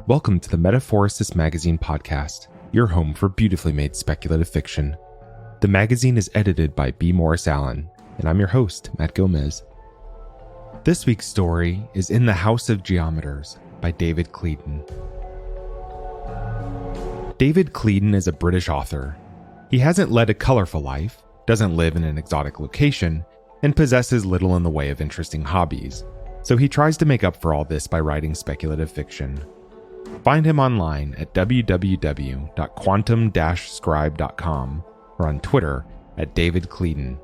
Welcome to the Metaphorosis magazine podcast, your home for beautifully made speculative fiction. The magazine is edited by B. Morris Allen, and I'm your host, Matt Gomez. This week's story is In the House of Geometers by David Cleden. David Cleden is a British author. He hasn't led a colorful life, doesn't live in an exotic location, and possesses little in the way of interesting hobbies, so he tries to make up for all this by writing speculative fiction. Find him online at www.quantum-scribe.com or on Twitter at David Cleden.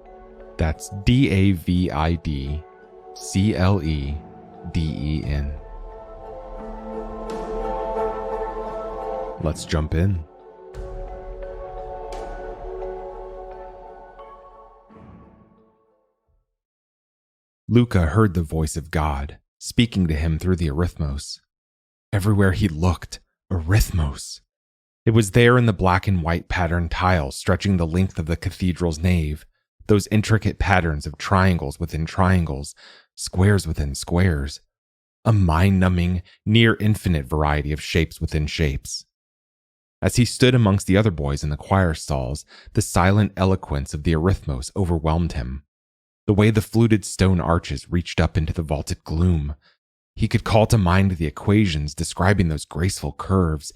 That's DAVIDCLEDEN. Let's jump in. Luca heard the voice of God, speaking to him through the Arithmos. Everywhere he looked, Arithmos. It was there in the black and white patterned tiles stretching the length of the cathedral's nave, those intricate patterns of triangles within triangles, squares within squares, a mind-numbing, near-infinite variety of shapes within shapes. As he stood amongst the other boys in the choir stalls, the silent eloquence of the Arithmos overwhelmed him. The way the fluted stone arches reached up into the vaulted gloom. He could call to mind the equations describing those graceful curves,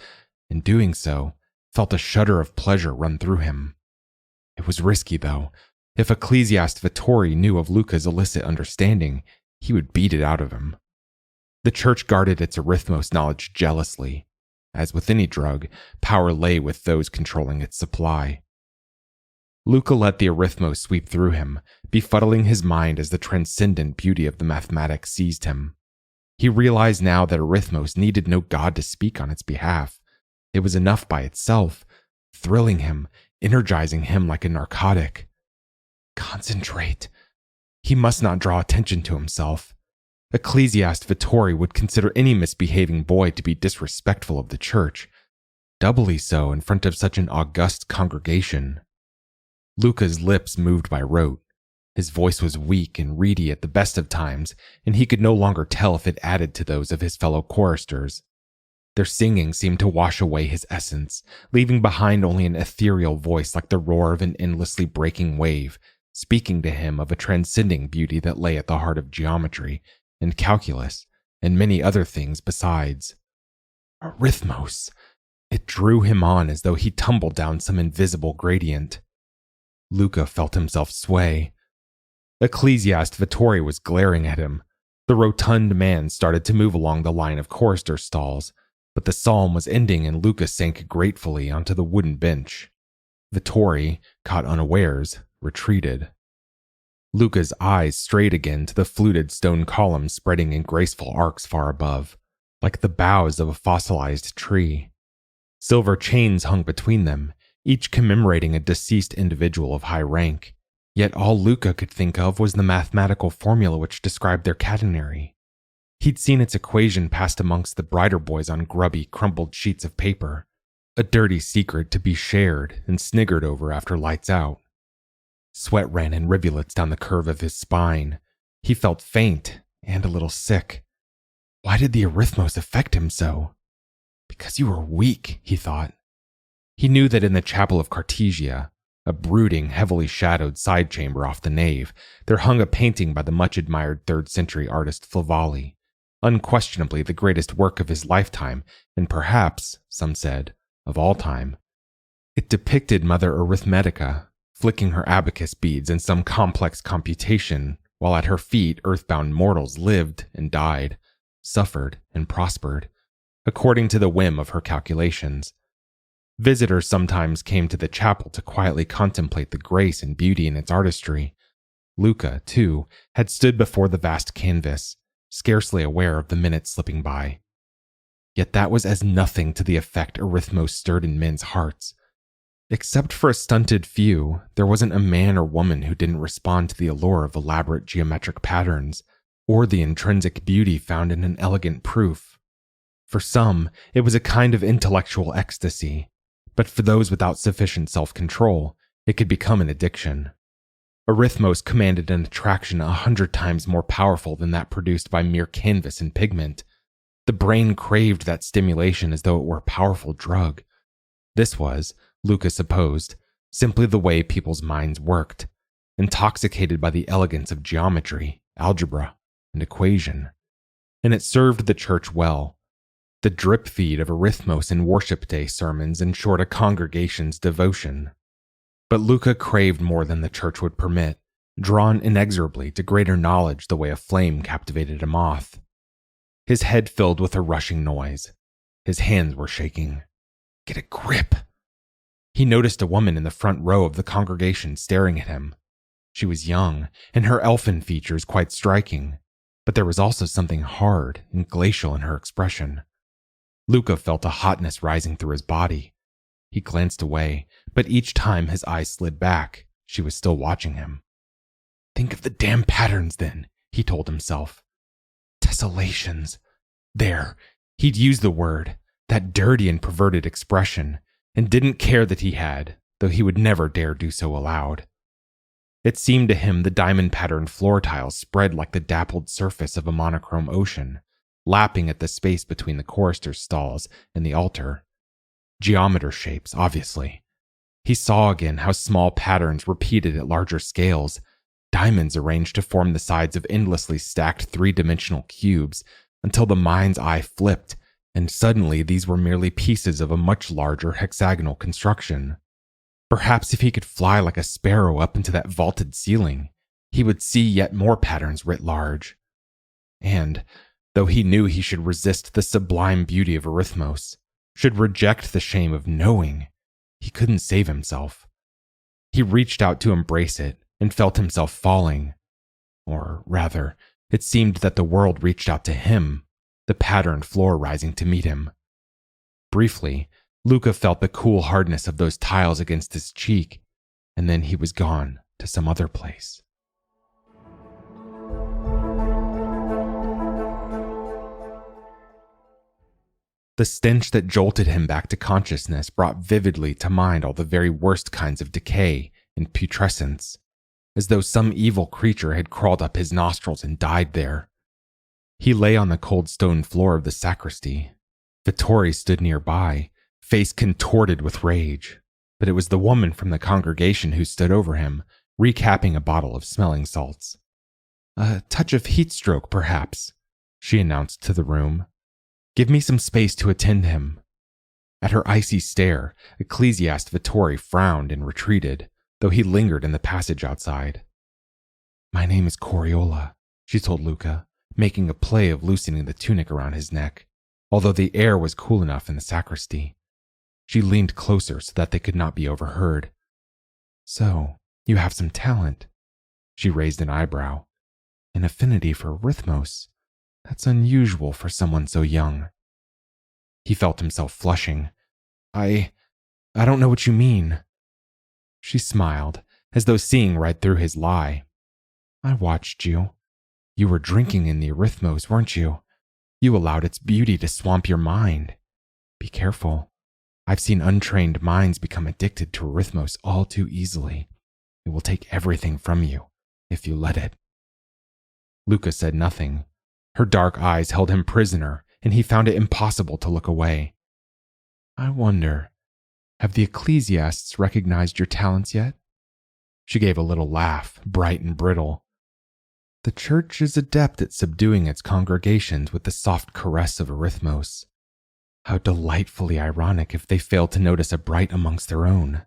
and doing so, felt a shudder of pleasure run through him. It was risky, though. If Ecclesiasts knew of Luca's illicit understanding, he would beat it out of him. The church guarded its Arithmos knowledge jealously. As with any drug, power lay with those controlling its supply. Luca let the Arithmos sweep through him, befuddling his mind as the transcendent beauty of the mathematics seized him. He realized now that Arithmos needed no god to speak on its behalf. It was enough by itself, thrilling him, energizing him like a narcotic. Concentrate. He must not draw attention to himself. Ecclesiast would consider any misbehaving boy to be disrespectful of the church, doubly so in front of such an august congregation. Luca's lips moved by rote. His voice was weak and reedy at the best of times, and he could no longer tell if it added to those of his fellow choristers. Their singing seemed to wash away his essence, leaving behind only an ethereal voice like the roar of an endlessly breaking wave, speaking to him of a transcending beauty that lay at the heart of geometry and calculus and many other things besides. Arithmos! It drew him on as though he tumbled down some invisible gradient. Luca felt himself sway. Ecclesiast was glaring at him. The rotund man started to move along the line of chorister stalls, but the psalm was ending and Luca sank gratefully onto the wooden bench. Vittori, caught unawares, retreated. Luca's eyes strayed again to the fluted stone columns spreading in graceful arcs far above, like the boughs of a fossilized tree. Silver chains hung between them, each commemorating a deceased individual of high rank. Yet all Luca could think of was the mathematical formula which described their catenary. He'd seen its equation passed amongst the brighter boys on grubby, crumpled sheets of paper, a dirty secret to be shared and sniggered over after lights out. Sweat ran in rivulets down the curve of his spine. He felt faint and a little sick. Why did the Arithmos affect him so? Because you were weak, he thought. He knew that in the chapel of Cartesia, a brooding, heavily shadowed side chamber off the nave, there hung a painting by the much-admired 3rd century artist Flavali, unquestionably the greatest work of his lifetime, and perhaps, some said, of all time. It depicted Mother Arithmetica, flicking her abacus beads in some complex computation, while at her feet earthbound mortals lived and died, suffered and prospered, according to the whim of her calculations. Visitors sometimes came to the chapel to quietly contemplate the grace and beauty in its artistry. Luca, too, had stood before the vast canvas, scarcely aware of the minutes slipping by. Yet that was as nothing to the effect Arithmos stirred in men's hearts. Except for a stunted few, there wasn't a man or woman who didn't respond to the allure of elaborate geometric patterns, or the intrinsic beauty found in an elegant proof. For some, it was a kind of intellectual ecstasy. But for those without sufficient self-control, it could become an addiction. Arithmos commanded an attraction 100 times more powerful than that produced by mere canvas and pigment. The brain craved that stimulation as though it were a powerful drug. This was, Luca supposed, simply the way people's minds worked, intoxicated by the elegance of geometry, algebra, and equation. And it served the church well. The drip feed of arithmos in worship day sermons ensured a congregation's devotion. But Luca craved more than the church would permit, drawn inexorably to greater knowledge the way a flame captivated a moth. His head filled with a rushing noise. His hands were shaking. Get a grip! He noticed a woman in the front row of the congregation staring at him. She was young, and her elfin features quite striking, but there was also something hard and glacial in her expression. Luca felt a hotness rising through his body. He glanced away, but each time his eyes slid back, she was still watching him. Think of the damn patterns then, he told himself. Tessellations. There, he'd used the word, that dirty and perverted expression, and didn't care that he had, though he would never dare do so aloud. It seemed to him the diamond-patterned floor tiles spread like the dappled surface of a monochrome ocean, lapping at the space between the chorister's stalls and the altar. Geometer shapes, obviously. He saw again how small patterns repeated at larger scales, diamonds arranged to form the sides of endlessly stacked three-dimensional cubes, until the mind's eye flipped, and suddenly these were merely pieces of a much larger hexagonal construction. Perhaps if he could fly like a sparrow up into that vaulted ceiling, he would see yet more patterns writ large. And, though he knew he should resist the sublime beauty of arithmos, should reject the shame of knowing, he couldn't save himself. He reached out to embrace it and felt himself falling. Or rather, it seemed that the world reached out to him, the patterned floor rising to meet him. Briefly, Luca felt the cool hardness of those tiles against his cheek, and then he was gone to some other place. The stench that jolted him back to consciousness brought vividly to mind all the very worst kinds of decay and putrescence, as though some evil creature had crawled up his nostrils and died there. He lay on the cold stone floor of the sacristy. Vittori stood nearby, face contorted with rage, but it was the woman from the congregation who stood over him, recapping a bottle of smelling salts. A touch of heat stroke, perhaps, she announced to the room. Give me some space to attend him. At her icy stare, Ecclesiast Vittori frowned and retreated, though he lingered in the passage outside. My name is Coriola, she told Luca, making a play of loosening the tunic around his neck, although the air was cool enough in the sacristy. She leaned closer so that they could not be overheard. So, you have some talent. She raised an eyebrow. An affinity for arithmos. That's unusual for someone so young. He felt himself flushing. I don't know what you mean. She smiled, as though seeing right through his lie. I watched you. You were drinking in the arithmos, weren't you? You allowed its beauty to swamp your mind. Be careful. I've seen untrained minds become addicted to arithmos all too easily. It will take everything from you, if you let it. Luca said nothing. Her dark eyes held him prisoner, and he found it impossible to look away. I wonder, have the Ecclesiasts recognized your talents yet? She gave a little laugh, bright and brittle. The church is adept at subduing its congregations with the soft caress of arithmos. How delightfully ironic if they fail to notice a bright amongst their own.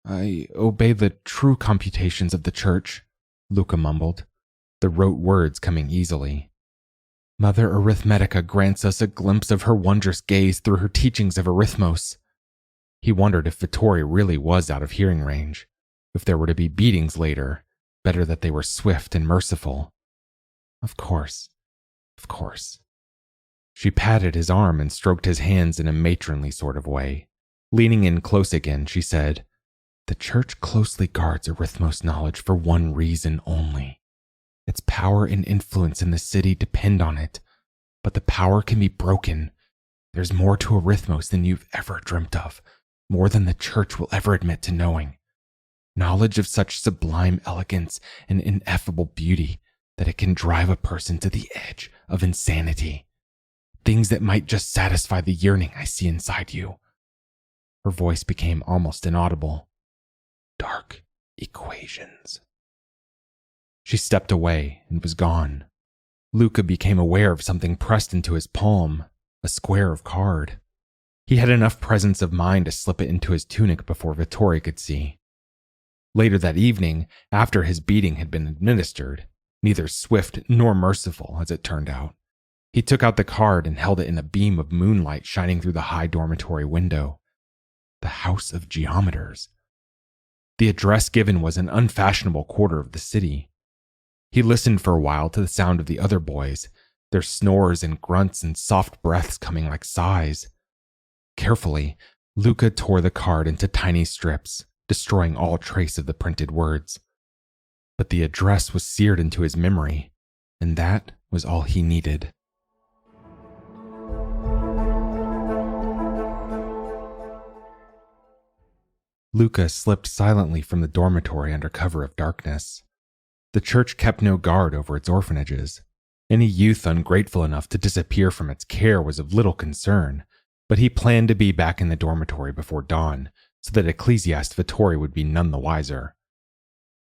I obey the true computations of the church, Luca mumbled, the rote words coming easily. Mother Arithmetica grants us a glimpse of her wondrous gaze through her teachings of arithmos. He wondered if Vittori really was out of hearing range. If there were to be beatings later, better that they were swift and merciful. Of course. She patted his arm and stroked his hands in a matronly sort of way. Leaning in close again, she said, The church closely guards arithmos knowledge for one reason only. Its power and influence in the city depend on it, but the power can be broken. There's more to arithmos than you've ever dreamt of, more than the church will ever admit to knowing. Knowledge of such sublime elegance and ineffable beauty that it can drive a person to the edge of insanity. Things that might just satisfy the yearning I see inside you." Her voice became almost inaudible. "Dark equations." She stepped away and was gone. Luca became aware of something pressed into his palm, a square of card. He had enough presence of mind to slip it into his tunic before Vittori could see. Later that evening, after his beating had been administered, neither swift nor merciful as it turned out, he took out the card and held it in a beam of moonlight shining through the high dormitory window. The House of Geometers. The address given was an unfashionable quarter of the city. He listened for a while to the sound of the other boys, their snores and grunts and soft breaths coming like sighs. Carefully, Luca tore the card into tiny strips, destroying all trace of the printed words. But the address was seared into his memory, and that was all he needed. Luca slipped silently from the dormitory under cover of darkness. The church kept no guard over its orphanages. Any youth ungrateful enough to disappear from its care was of little concern, but he planned to be back in the dormitory before dawn, so that Ecclesiast Vittori would be none the wiser.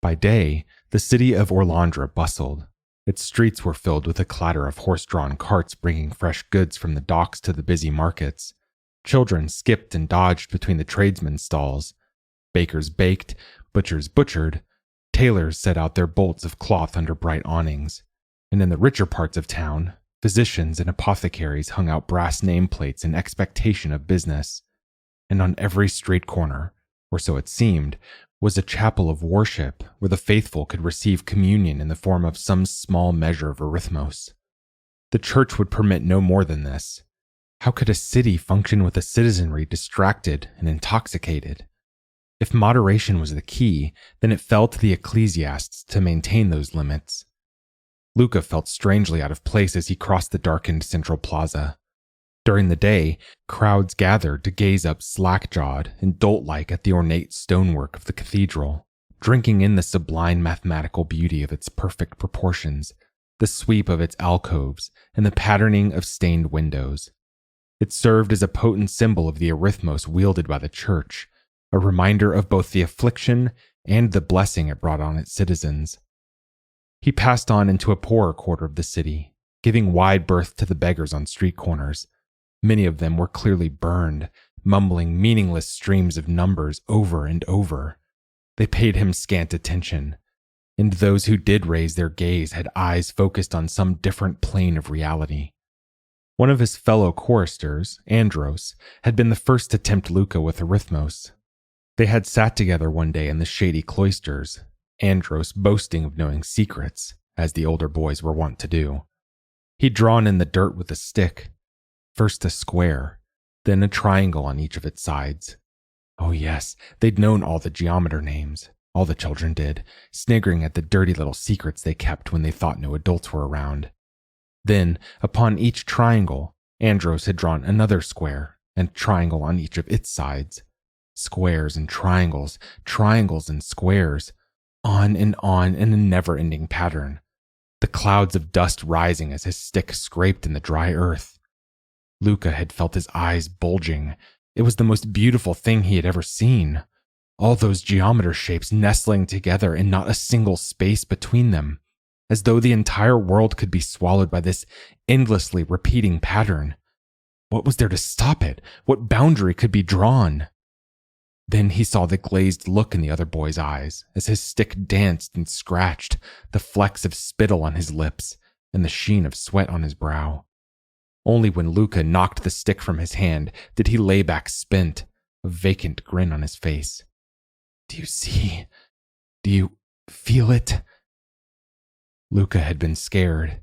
By day, the city of Orlandra bustled. Its streets were filled with a clatter of horse-drawn carts bringing fresh goods from the docks to the busy markets. Children skipped and dodged between the tradesmen's stalls. Bakers baked, butchers butchered, tailors set out their bolts of cloth under bright awnings, and in the richer parts of town, physicians and apothecaries hung out brass nameplates in expectation of business. And on every street corner, or so it seemed, was a chapel of worship where the faithful could receive communion in the form of some small measure of arithmos. The church would permit no more than this. How could a city function with a citizenry distracted and intoxicated? If moderation was the key, then it fell to the Ecclesiasts to maintain those limits. Luca felt strangely out of place as he crossed the darkened central plaza. During the day, crowds gathered to gaze up slack-jawed and dolt-like at the ornate stonework of the cathedral, drinking in the sublime mathematical beauty of its perfect proportions, the sweep of its alcoves, and the patterning of stained windows. It served as a potent symbol of the arithmos wielded by the church, a reminder of both the affliction and the blessing it brought on its citizens. He passed on into a poorer quarter of the city, giving wide berth to the beggars on street corners. Many of them were clearly burned, mumbling meaningless streams of numbers over and over. They paid him scant attention, and those who did raise their gaze had eyes focused on some different plane of reality. One of his fellow choristers, Andros, had been the first to tempt Luca with arithmos. They had sat together one day in the shady cloisters, Andros boasting of knowing secrets, as the older boys were wont to do. He'd drawn in the dirt with a stick, first a square, then a triangle on each of its sides. Oh yes, they'd known all the geometer names, all the children did, sniggering at the dirty little secrets they kept when they thought no adults were around. Then, upon each triangle, Andros had drawn another square and triangle on each of its sides. Squares and triangles, triangles and squares, on in a never-ending pattern, the clouds of dust rising as his stick scraped in the dry earth. Luca had felt his eyes bulging. It was the most beautiful thing he had ever seen. All those geometer shapes nestling together and not a single space between them, as though the entire world could be swallowed by this endlessly repeating pattern. What was there to stop it? What boundary could be drawn? Then he saw the glazed look in the other boy's eyes as his stick danced and scratched, the flecks of spittle on his lips and the sheen of sweat on his brow. Only when Luca knocked the stick from his hand did he lay back spent, a vacant grin on his face. "Do you see? Do you feel it?" Luca had been scared.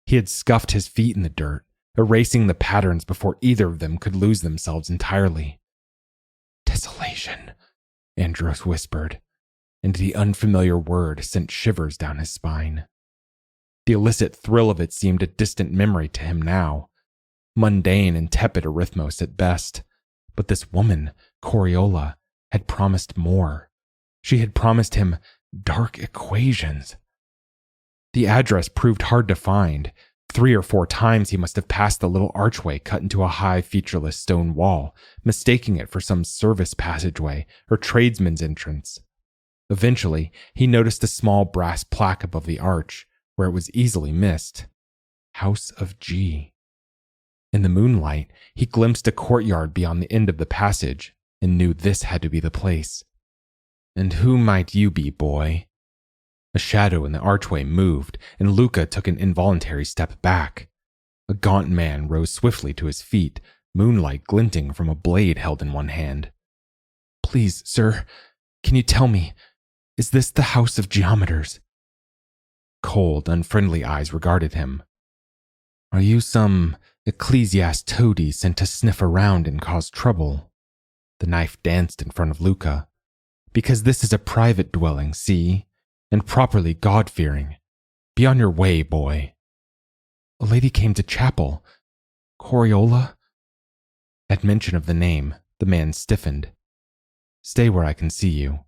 He had scuffed his feet in the dirt, erasing the patterns before either of them could lose themselves entirely. "Desolation," Andros whispered, and the unfamiliar word sent shivers down his spine. The illicit thrill of it seemed a distant memory to him now, mundane and tepid arithmos at best, but this woman, Coriola, had promised more. She had promised him dark equations. The address proved hard to find. 3 or 4 times he must have passed the little archway cut into a high, featureless stone wall, mistaking it for some service passageway or tradesman's entrance. Eventually, he noticed a small brass plaque above the arch, where it was easily missed. House of G. In the moonlight, he glimpsed a courtyard beyond the end of the passage, and knew this had to be the place. And who might you be, boy? A shadow in the archway moved, and Luca took an involuntary step back. A gaunt man rose swiftly to his feet, moonlight glinting from a blade held in one hand. Please, sir, can you tell me, is this the House of Geometers? Cold, unfriendly eyes regarded him. Are you some Ecclesiasts toady sent to sniff around and cause trouble? The knife danced in front of Luca. Because this is a private dwelling, see? And properly God-fearing. Be on your way, boy. A lady came to chapel. Coriola? At mention of the name, the man stiffened. Stay where I can see you.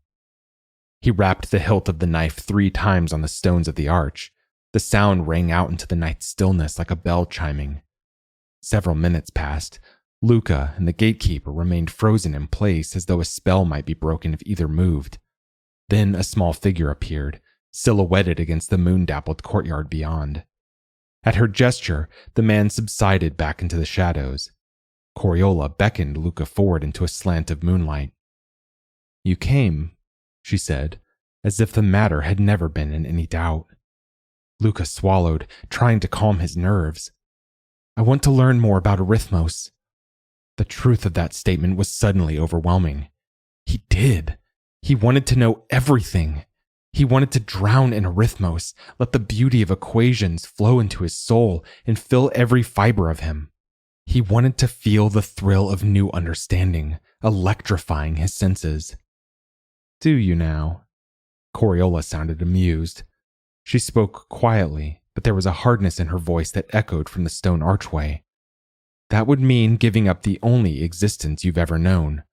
He rapped the hilt of the knife 3 times on the stones of the arch. The sound rang out into the night stillness like a bell chiming. Several minutes passed. Luca and the gatekeeper remained frozen in place as though a spell might be broken if either moved. Then a small figure appeared, silhouetted against the moon-dappled courtyard beyond. At her gesture, the man subsided back into the shadows. Coriola beckoned Luca forward into a slant of moonlight. You came, she said, as if the matter had never been in any doubt. Luca swallowed, trying to calm his nerves. I want to learn more about Arithmos. The truth of that statement was suddenly overwhelming. He did. He wanted to know everything. He wanted to drown in Arithmos, let the beauty of equations flow into his soul and fill every fiber of him. He wanted to feel the thrill of new understanding, electrifying his senses. Do you now? Coriola sounded amused. She spoke quietly, but there was a hardness in her voice that echoed from the stone archway. That would mean giving up the only existence you've ever known.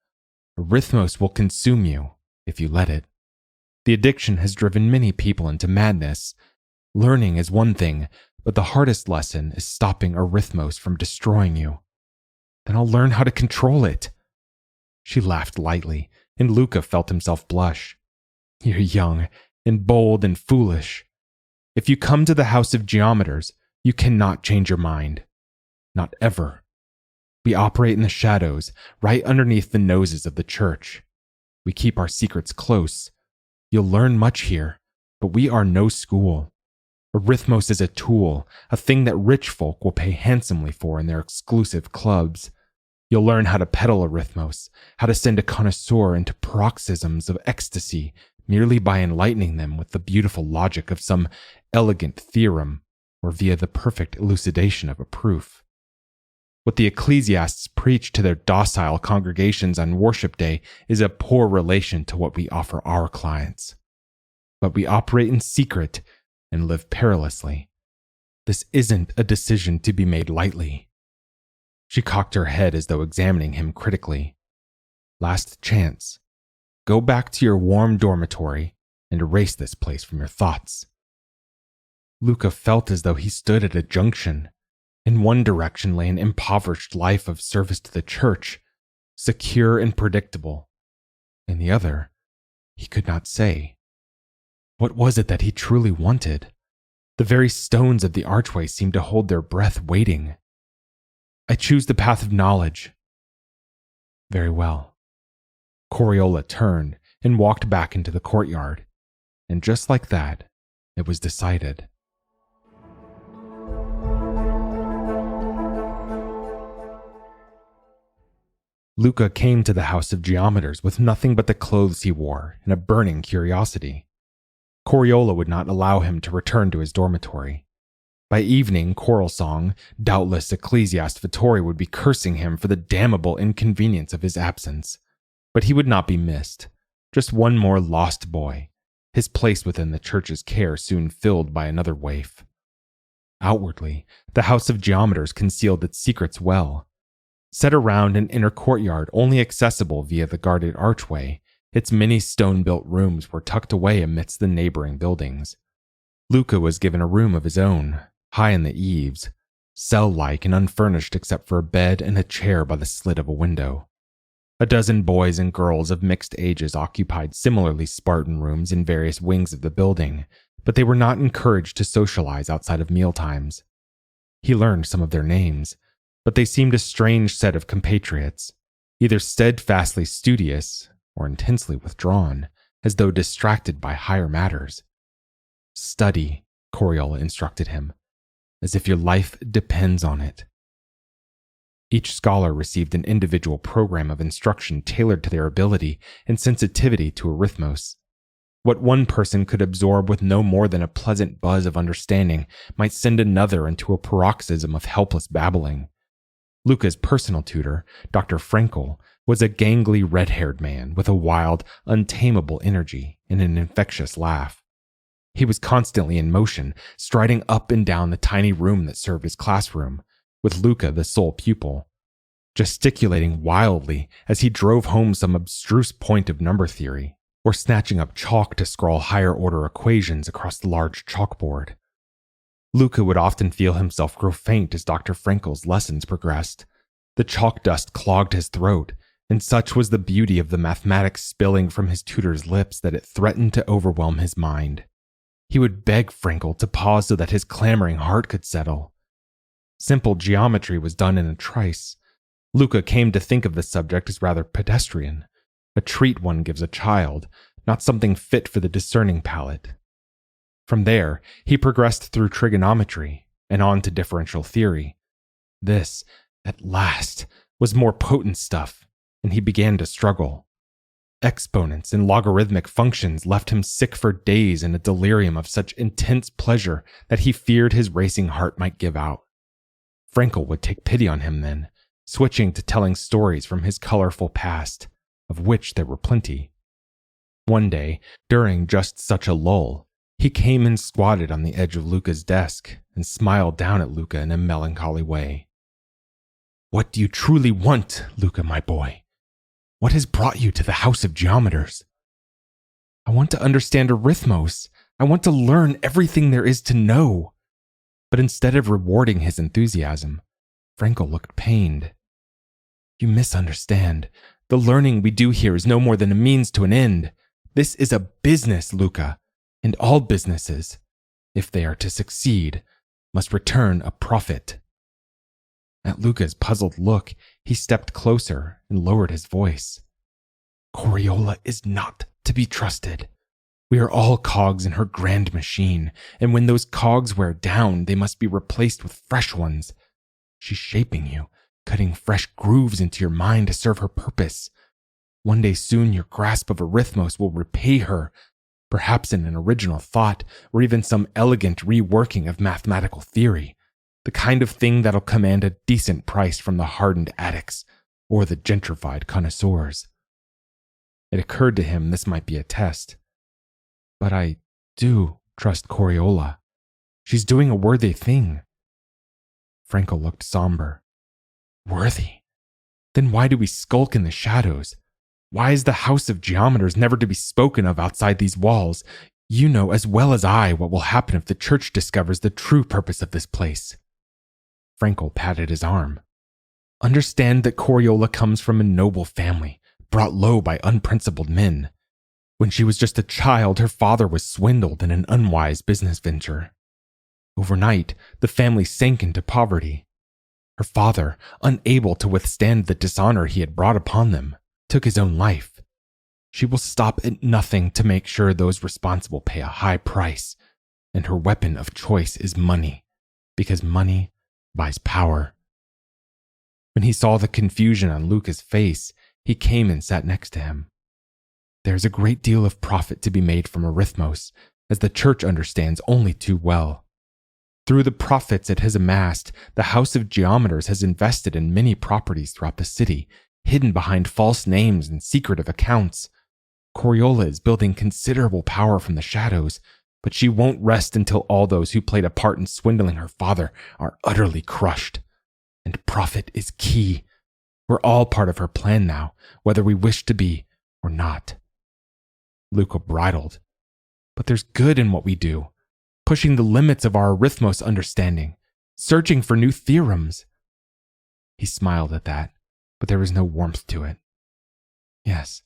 Arithmos will consume you, if you let it. The addiction has driven many people into madness. Learning is one thing, but the hardest lesson is stopping Arithmos from destroying you. Then I'll learn how to control it. She laughed lightly, and Luca felt himself blush. You're young, and bold, and foolish. If you come to the House of Geometers, you cannot change your mind. Not ever. We operate in the shadows, right underneath the noses of the church. We keep our secrets close. You'll learn much here, but we are no school. Arithmos is a tool, a thing that rich folk will pay handsomely for in their exclusive clubs. You'll learn how to peddle Arithmos, how to send a connoisseur into paroxysms of ecstasy merely by enlightening them with the beautiful logic of some elegant theorem or via the perfect elucidation of a proof. What the Ecclesiasts preach to their docile congregations on worship day is a poor relation to what we offer our clients. But we operate in secret and live perilously. This isn't a decision to be made lightly. She cocked her head as though examining him critically. Last chance. Go back to your warm dormitory and erase this place from your thoughts. Luca felt as though he stood at a junction. In one direction lay an impoverished life of service to the church, secure and predictable. In the other, he could not say. What was it that he truly wanted? The very stones of the archway seemed to hold their breath waiting. I choose the path of knowledge. Very well. Coriola turned and walked back into the courtyard, and just like that, it was decided. Luca came to the House of Geometers with nothing but the clothes he wore and a burning curiosity. Coriola would not allow him to return to his dormitory. By evening, choral song, doubtless Ecclesiasts Vittori would be cursing him for the damnable inconvenience of his absence. But he would not be missed. Just one more lost boy, his place within the church's care soon filled by another waif. Outwardly, the House of Geometers concealed its secrets well. Set around an inner courtyard only accessible via the guarded archway, its many stone-built rooms were tucked away amidst the neighboring buildings. Luca was given a room of his own, high in the eaves, cell-like and unfurnished except for a bed and a chair by the slit of a window. A dozen boys and girls of mixed ages occupied similarly Spartan rooms in various wings of the building, but they were not encouraged to socialize outside of mealtimes. He learned some of their names, but they seemed a strange set of compatriots, either steadfastly studious or intensely withdrawn, as though distracted by higher matters. Study, Coriola instructed him, as if your life depends on it. Each scholar received an individual program of instruction tailored to their ability and sensitivity to arithmos. What one person could absorb with no more than a pleasant buzz of understanding might send another into a paroxysm of helpless babbling. Luca's personal tutor, Dr. Frankel, was a gangly red-haired man with a wild, untamable energy and an infectious laugh. He was constantly in motion, striding up and down the tiny room that served as classroom, with Luca the sole pupil, gesticulating wildly as he drove home some abstruse point of number theory, or snatching up chalk to scrawl higher-order equations across the large chalkboard. Luca would often feel himself grow faint as Dr. Frankel's lessons progressed. The chalk dust clogged his throat, and such was the beauty of the mathematics spilling from his tutor's lips that it threatened to overwhelm his mind. He would beg Frankel to pause so that his clamoring heart could settle. Simple geometry was done in a trice. Luca came to think of the subject as rather pedestrian, a treat one gives a child, not something fit for the discerning palate. From there, he progressed through trigonometry and on to differential theory. This, at last, was more potent stuff, and he began to struggle. Exponents and logarithmic functions left him sick for days in a delirium of such intense pleasure that he feared his racing heart might give out. Frankel would take pity on him then, switching to telling stories from his colorful past, of which there were plenty. One day, during just such a lull, he came and squatted on the edge of Luca's desk and smiled down at Luca in a melancholy way. "What do you truly want, Luca, my boy? What has brought you to the House of Geometers?" "I want to understand arithmos. I want to learn everything there is to know." But instead of rewarding his enthusiasm, Frankel looked pained. "You misunderstand. The learning we do here is no more than a means to an end. This is a business, Luca, and all businesses, if they are to succeed, must return a profit." At Luca's puzzled look, he stepped closer and lowered his voice. "Coriola is not to be trusted. We are all cogs in her grand machine, and when those cogs wear down, they must be replaced with fresh ones. She's shaping you, cutting fresh grooves into your mind to serve her purpose. One day soon your grasp of arithmos will repay her, perhaps in an original thought, or even some elegant reworking of mathematical theory, the kind of thing that'll command a decent price from the hardened addicts or the gentrified connoisseurs." It occurred to him this might be a test. "But I do trust Coriola. She's doing a worthy thing." Frankel looked somber. "Worthy? Then why do we skulk in the shadows? Why is the House of Geometers never to be spoken of outside these walls? You know as well as I what will happen if the church discovers the true purpose of this place." Frankel patted his arm. "Understand that Coriola comes from a noble family, brought low by unprincipled men. When she was just a child, her father was swindled in an unwise business venture. Overnight, the family sank into poverty. Her father, unable to withstand the dishonor he had brought upon them, took his own life. She will stop at nothing to make sure those responsible pay a high price, and her weapon of choice is money, because money buys power." When he saw the confusion on Luca's face, he came and sat next to him. "There is a great deal of profit to be made from arithmos, as the church understands only too well. Through the profits it has amassed, the House of Geometers has invested in many properties throughout the city, hidden behind false names and secretive accounts. Coriola is building considerable power from the shadows, but she won't rest until all those who played a part in swindling her father are utterly crushed. And profit is key. We're all part of her plan now, whether we wish to be or not." Luca bridled. "But there's good in what we do. pushing the limits of our arithmos understanding, searching for new theorems. He smiled at that, but there was no warmth to it. Yes,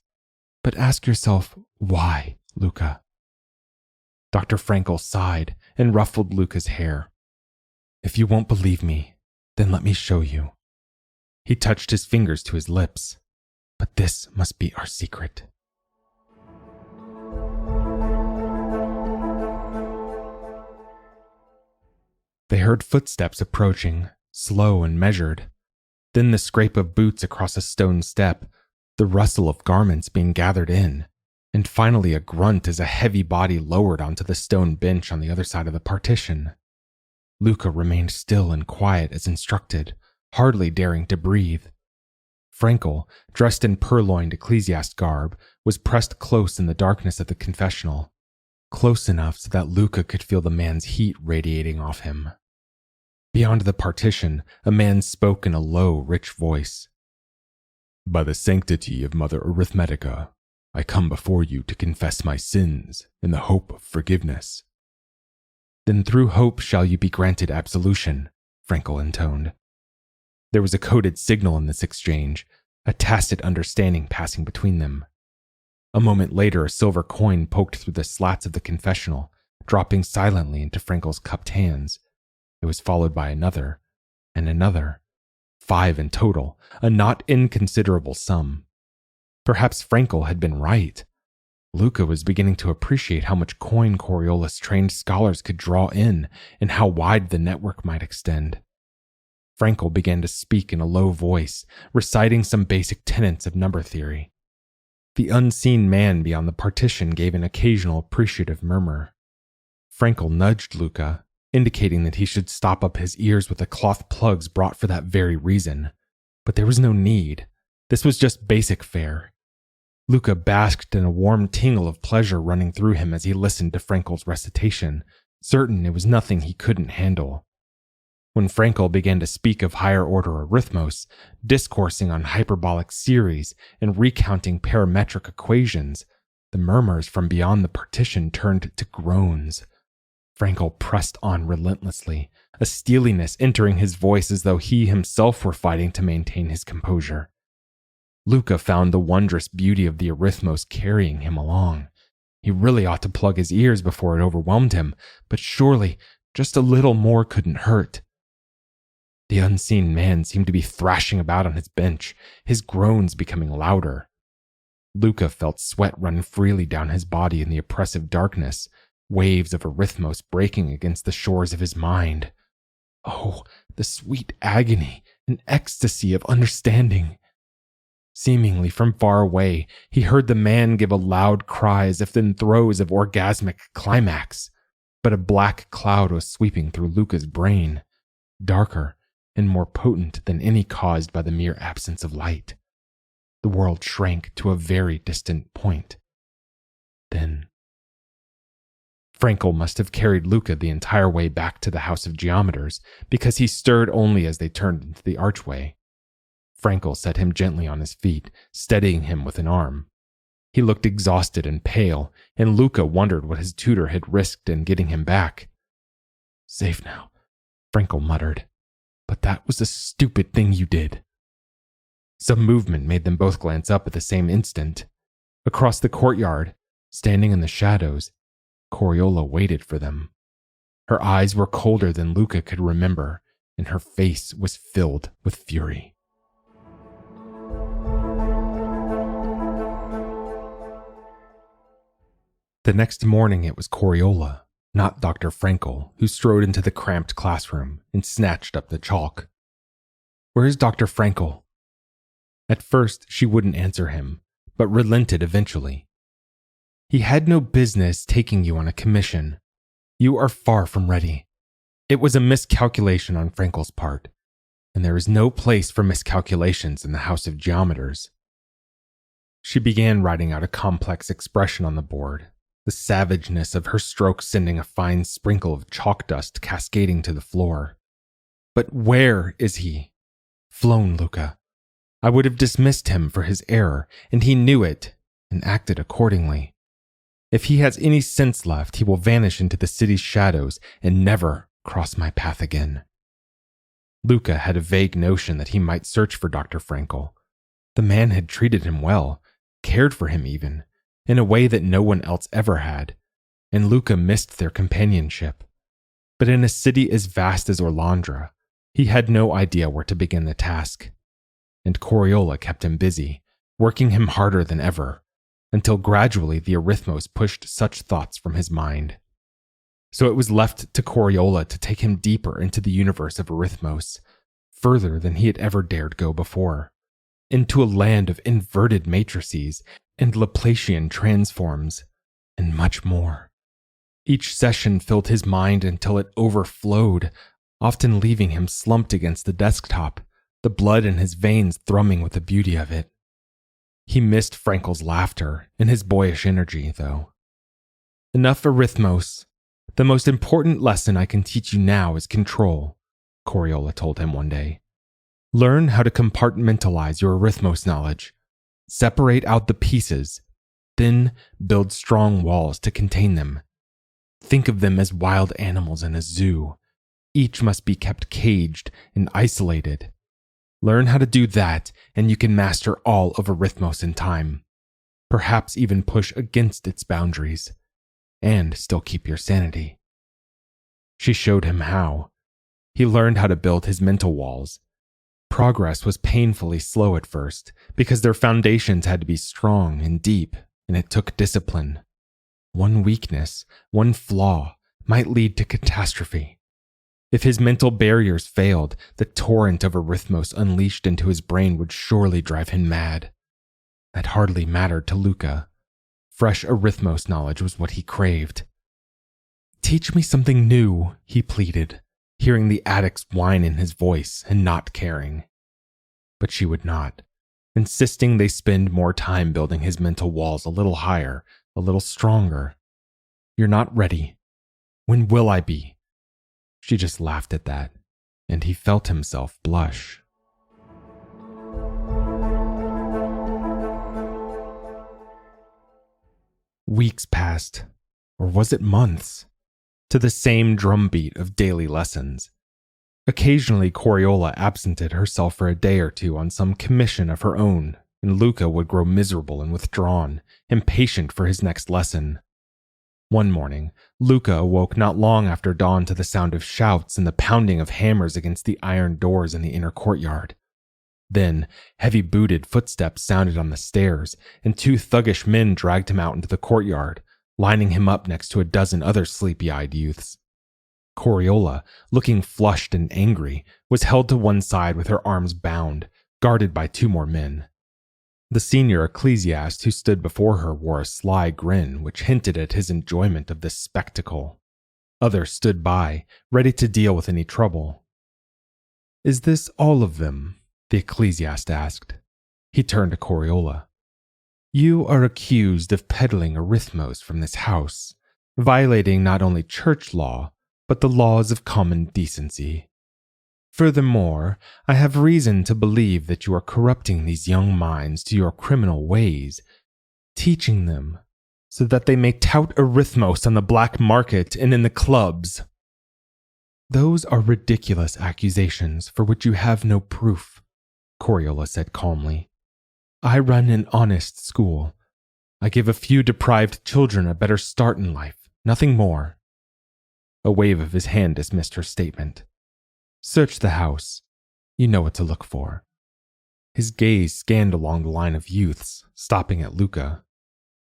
but ask yourself, why, Luca? Dr. Frankel sighed and ruffled Luca's hair. If you won't believe me, then let me show you. He touched his fingers to his lips. But this must be our secret. They heard footsteps approaching, slow and measured. Then the scrape of boots across a stone step, the rustle of garments being gathered in, and finally a grunt as a heavy body lowered onto the stone bench on the other side of the partition. Luca remained still and quiet as instructed, hardly daring to breathe. Frankel, dressed in purloined Ecclesiasts garb, was pressed close in the darkness of the confessional, close enough so that Luca could feel the man's heat radiating off him. Beyond the partition, a man spoke in a low, rich voice. By the sanctity of Mother Arithmetica, I come before you to confess my sins in the hope of forgiveness. Then through hope shall you be granted absolution, Frankel intoned. There was a coded signal in this exchange, a tacit understanding passing between them. A moment later, a silver coin poked through the slats of the confessional, dropping silently into Frankel's cupped hands. It was followed by another, and another. 5 in total, a not inconsiderable sum. Perhaps Frankel had been right. Luca was beginning to appreciate how much coin Coriolis trained scholars could draw in, and how wide the network might extend. Frankel began to speak in a low voice, reciting some basic tenets of number theory. The unseen man beyond the partition gave an occasional appreciative murmur. Frankel nudged Luca, indicating that he should stop up his ears with the cloth plugs brought for that very reason. But there was no need. This was just basic fare. Luca basked in a warm tingle of pleasure running through him as he listened to Frankel's recitation, certain it was nothing he couldn't handle. When Frankel began to speak of higher-order arithmos, discoursing on hyperbolic series and recounting parametric equations, the murmurs from beyond the partition turned to groans. Frankel pressed on relentlessly, a steeliness entering his voice as though he himself were fighting to maintain his composure. Luca found the wondrous beauty of the arithmos carrying him along. He really ought to plug his ears before it overwhelmed him, but surely just a little more couldn't hurt. The unseen man seemed to be thrashing about on his bench, his groans becoming louder. Luca felt sweat run freely down his body in the oppressive darkness, waves of arithmos breaking against the shores of his mind. Oh, the sweet agony and ecstasy of understanding. Seemingly from far away, he heard the man give a loud cry as if in throes of orgasmic climax, but a black cloud was sweeping through Luca's brain, darker and more potent than any caused by the mere absence of light. The world shrank to a very distant point. Then Frankel must have carried Luca the entire way back to the House of Geometers, because he stirred only as they turned into the archway. Frankel set him gently on his feet, steadying him with an arm. He looked exhausted and pale, and Luca wondered what his tutor had risked in getting him back. Safe now, Frankel muttered. But that was a stupid thing you did. Some movement made them both glance up at the same instant. Across the courtyard, standing in the shadows, Coriola waited for them. Her eyes were colder than Luca could remember, and her face was filled with fury. The next morning it was Coriola, not Dr. Frankel, who strode into the cramped classroom and snatched up the chalk. Where is Dr. Frankel? At first, she wouldn't answer him, but relented eventually. He had no business taking you on a commission. You are far from ready. It was a miscalculation on Frankel's part, and there is no place for miscalculations in the House of Geometers. She began writing out a complex expression on the board, the savageness of her stroke sending a fine sprinkle of chalk dust cascading to the floor. But where is he? Flown, Luca. I would have dismissed him for his error, and he knew it and acted accordingly. If he has any sense left, he will vanish into the city's shadows and never cross my path again." Luca had a vague notion that he might search for Dr. Frankel. The man had treated him well, cared for him even, in a way that no one else ever had, and Luca missed their companionship. But in a city as vast as Orlandra, he had no idea where to begin the task. And Coriola kept him busy, working him harder than ever, until gradually the Arithmos pushed such thoughts from his mind. So it was left to Coriola to take him deeper into the universe of Arithmos, further than he had ever dared go before, into a land of inverted matrices and Laplacian transforms, and much more. Each session filled his mind until it overflowed, often leaving him slumped against the desktop, the blood in his veins thrumming with the beauty of it. He missed Frankel's laughter and his boyish energy, though. "Enough Arithmos. The most important lesson I can teach you now is control," Coriola told him one day. "Learn how to compartmentalize your Arithmos knowledge. Separate out the pieces, then build strong walls to contain them. Think of them as wild animals in a zoo. Each must be kept caged and isolated. Learn how to do that, and you can master all of Arithmos in time. Perhaps even push against its boundaries, and still keep your sanity." She showed him how. He learned how to build his mental walls. Progress was painfully slow at first, because their foundations had to be strong and deep, and it took discipline. One weakness, one flaw, might lead to catastrophe. If his mental barriers failed, the torrent of Arithmos unleashed into his brain would surely drive him mad. That hardly mattered to Luca. Fresh Arithmos knowledge was what he craved. "Teach me something new," he pleaded, hearing the addict's whine in his voice and not caring. But she would not, insisting they spend more time building his mental walls a little higher, a little stronger. "You're not ready. When will I be?" She just laughed at that, and he felt himself blush. Weeks passed, or was it months, to the same drumbeat of daily lessons. Occasionally, Coriola absented herself for a day or two on some commission of her own, and Luca would grow miserable and withdrawn, impatient for his next lesson. One morning, Luca awoke not long after dawn to the sound of shouts and the pounding of hammers against the iron doors in the inner courtyard. Then, heavy-booted footsteps sounded on the stairs, and two thuggish men dragged him out into the courtyard, lining him up next to a dozen other sleepy-eyed youths. Coriola, looking flushed and angry, was held to one side with her arms bound, guarded by two more men. The senior ecclesiast who stood before her wore a sly grin which hinted at his enjoyment of this spectacle. Others stood by, ready to deal with any trouble. "Is this all of them?" the ecclesiast asked. He turned to Coriola. "You are accused of peddling Arithmos from this house, violating not only church law, but the laws of common decency. Furthermore, I have reason to believe that you are corrupting these young minds to your criminal ways, teaching them so that they may tout Arithmos on the black market and in the clubs." "Those are ridiculous accusations for which you have no proof," Coriola said calmly. "I run an honest school. I give a few deprived children a better start in life, nothing more." A wave of his hand dismissed her statement. "Search the house. You know what to look for." His gaze scanned along the line of youths, stopping at Luca.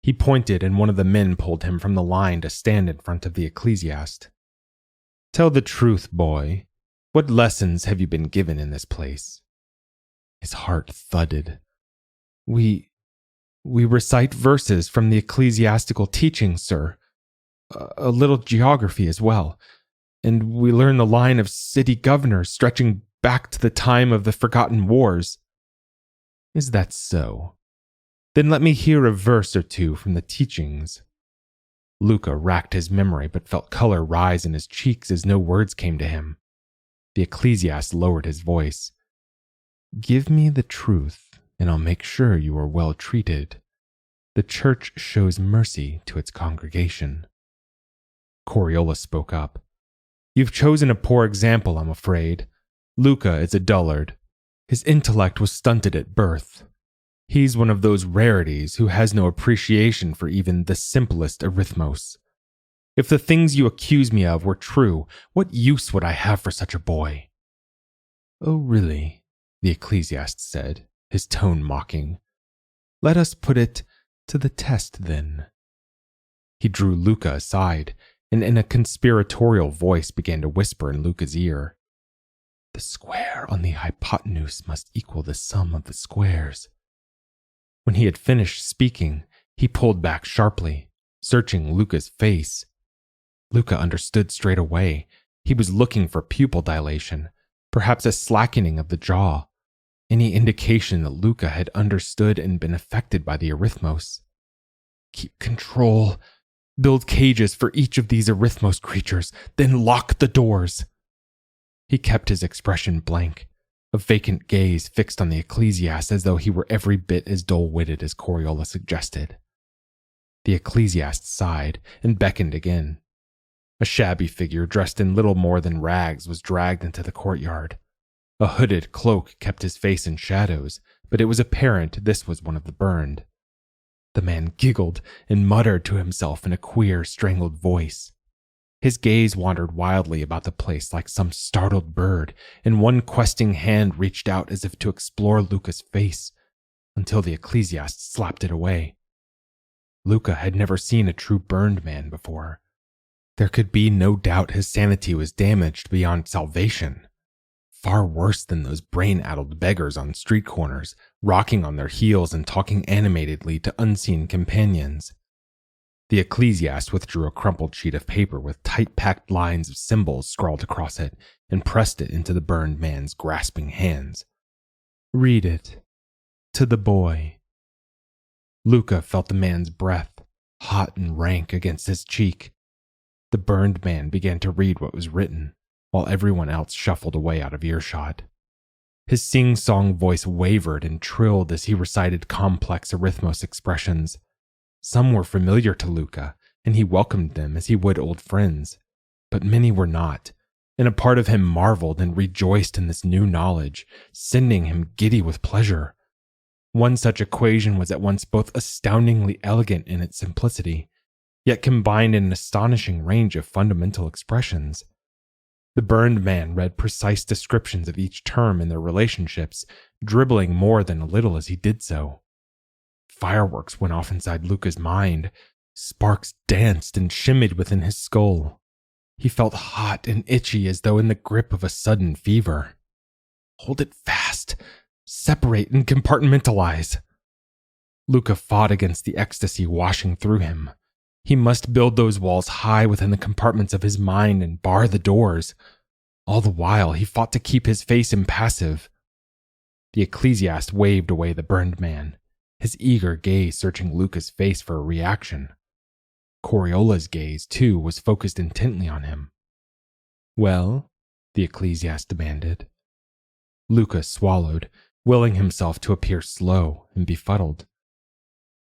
He pointed, and one of the men pulled him from the line to stand in front of the ecclesiast. "Tell the truth, boy. What lessons have you been given in this place?" His heart thudded. We recite verses from the ecclesiastical teachings, sir. A little geography as well. And we learn the line of city governors stretching back to the time of the forgotten wars." "Is that so? Then let me hear a verse or two from the teachings." Luca racked his memory but felt color rise in his cheeks as no words came to him. The ecclesiast lowered his voice. "Give me the truth, and I'll make sure you are well treated. the church shows mercy to its congregation. Coriola spoke up. You've chosen a poor example, I'm afraid. Luca is a dullard. His intellect was stunted at birth. He's one of those rarities who has no appreciation for even the simplest arithmos. If the things you accuse me of were true, what use would I have for such a boy? Oh, really? The Ecclesiast said, his tone mocking. Let us put it to the test, then. He drew Luca aside, and in a conspiratorial voice began to whisper in Luca's ear. The square on the hypotenuse must equal the sum of the squares. When he had finished speaking, he pulled back sharply, searching Luca's face. Luca understood straight away. He was looking for pupil dilation, perhaps a slackening of the jaw, any indication that Luca had understood and been affected by the arithmos. Keep control. Build cages for each of these arithmos creatures, then lock the doors. He kept his expression blank, a vacant gaze fixed on the Ecclesiast as though he were every bit as dull-witted as Coriola suggested. The Ecclesiast sighed and beckoned again. A shabby figure dressed in little more than rags was dragged into the courtyard. A hooded cloak kept his face in shadows, but it was apparent this was one of the burned. The man giggled and muttered to himself in a queer, strangled voice. His gaze wandered wildly about the place like some startled bird, and one questing hand reached out as if to explore Luca's face, until the Ecclesiast slapped it away. Luca had never seen a true burned man before. There could be no doubt his sanity was damaged beyond salvation. Far worse than those brain-addled beggars on street corners, rocking on their heels and talking animatedly to unseen companions. The Ecclesiast withdrew a crumpled sheet of paper with tight-packed lines of symbols scrawled across it and pressed it into the burned man's grasping hands. Read it. To the boy. Luca felt the man's breath, hot and rank, against his cheek. The burned man began to read what was written, while everyone else shuffled away out of earshot. His sing-song voice wavered and trilled as he recited complex arithmos expressions. Some were familiar to Luca, and he welcomed them as he would old friends, but many were not, and a part of him marveled and rejoiced in this new knowledge, sending him giddy with pleasure. One such equation was at once both astoundingly elegant in its simplicity, yet combined in an astonishing range of fundamental expressions. The burned man read precise descriptions of each term and their relationships, dribbling more than a little as he did so. Fireworks went off inside Luca's mind. Sparks danced and shimmied within his skull. He felt hot and itchy as though in the grip of a sudden fever. Hold it fast. Separate and compartmentalize. Luca fought against the ecstasy washing through him. He must build those walls high within the compartments of his mind and bar the doors. All the while, he fought to keep his face impassive. The Ecclesiast waved away the burned man, his eager gaze searching Luca's face for a reaction. Coriola's gaze, too, was focused intently on him. Well? The Ecclesiast demanded. Luca swallowed, willing himself to appear slow and befuddled.